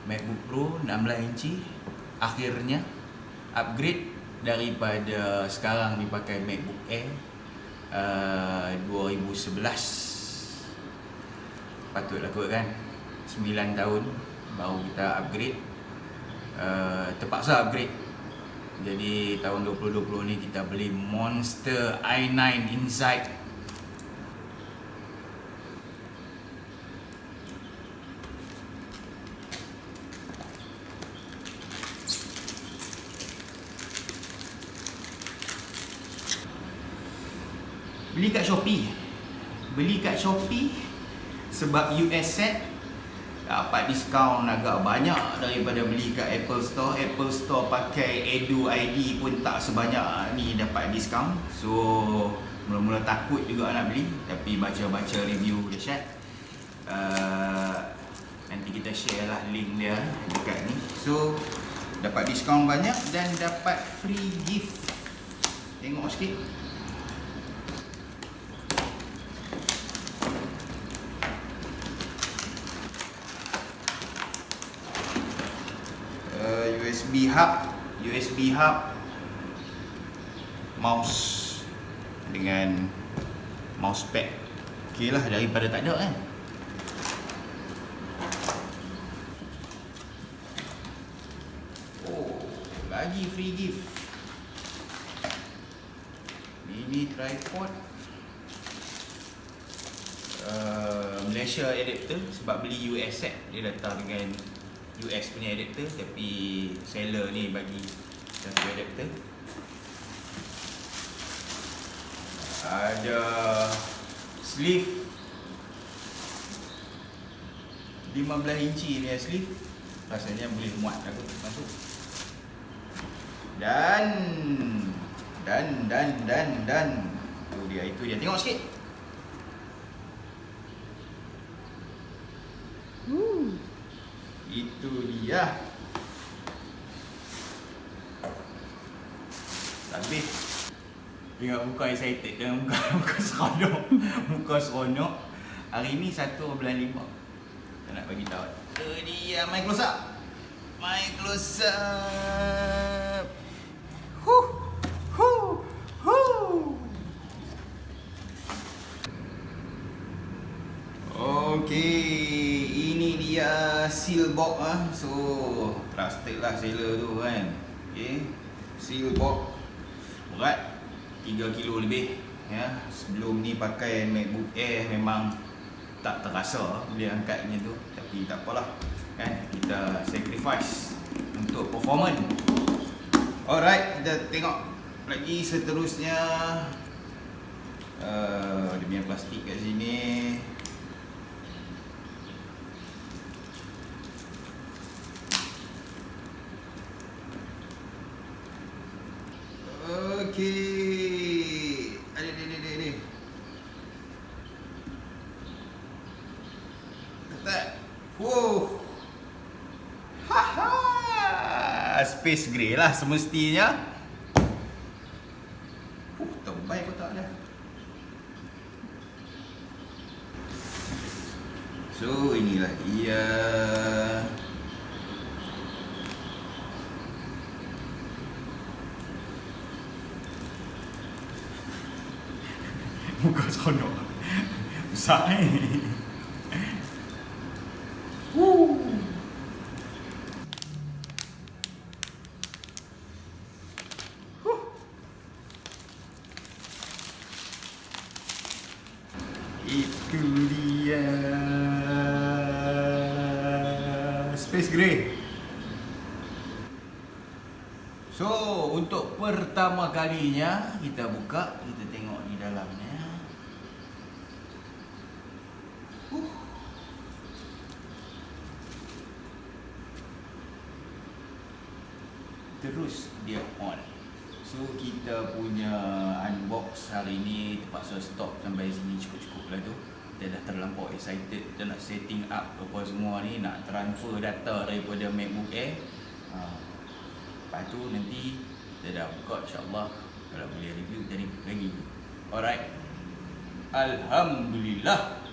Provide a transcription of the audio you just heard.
MacBook Pro 16 inci akhirnya upgrade daripada sekarang dipakai MacBook Air 2011. Patutlah kot kan, 9 tahun baru kita upgrade, terpaksa upgrade. Jadi tahun 2020 ni kita beli Monster i9 Inside. Beli kat Shopee sebab US set dapat diskaun agak banyak daripada beli kat Apple Store. Apple Store pakai Edu ID pun tak sebanyak ni dapat diskaun. So mula-mula takut juga nak beli, tapi baca-baca review dahsyat. Nanti kita share lah link dia dekat ni. So dapat diskaun banyak dan dapat free gift. Tengok sikit. USB hub, mouse dengan mousepad. Okey lah, daripada tak ada kan. Oh, lagi free gift. Mini tripod, Malaysia adapter sebab beli US set dia datang dengan US punya adapter, tapi seller ni bagi satu adapter. Ada sleeve 15 inci ni sleeve, rasanya boleh muat aku masuk. Dan itu dia tengok sikit. Itu dia. Habis. Tengok muka excited dan muka seronok. Muka seronok. Hari ni 1/5. Tak nak bagi tahu. Itu dia, my close up. My close up. Okey, ini dia seal box ah. So, trusted lah seller tu kan. Okey, seal box berat 3 kilo lebih ya. Sebelum ni pakai MacBook Air memang tak terasa boleh angkatnya tu, tapi tak apalah kan, kita sacrifice untuk performance. Alright, kita tengok lagi seterusnya. Dia punya plastik kat sini. Okey. Ada. Ketat. Wow. Space grey lah semestinya. Terbaik kotak dia. So inilah dia. Muka seronok. Besar ni. Itu dia. Space grey. So, untuk pertama kalinya kita buka, kita tengok di dalamnya. Terus dia on. So kita punya unbox hari ni terpaksa stop sampai sini cukup-cukup lah tu. Kita dah terlampau excited, kita nak setting up apa semua ni, nak transfer data daripada MacBook Air. Lepas tu nanti kita dah buka, insyaAllah kalau boleh review kita review lagi. Alright, Alhamdulillah.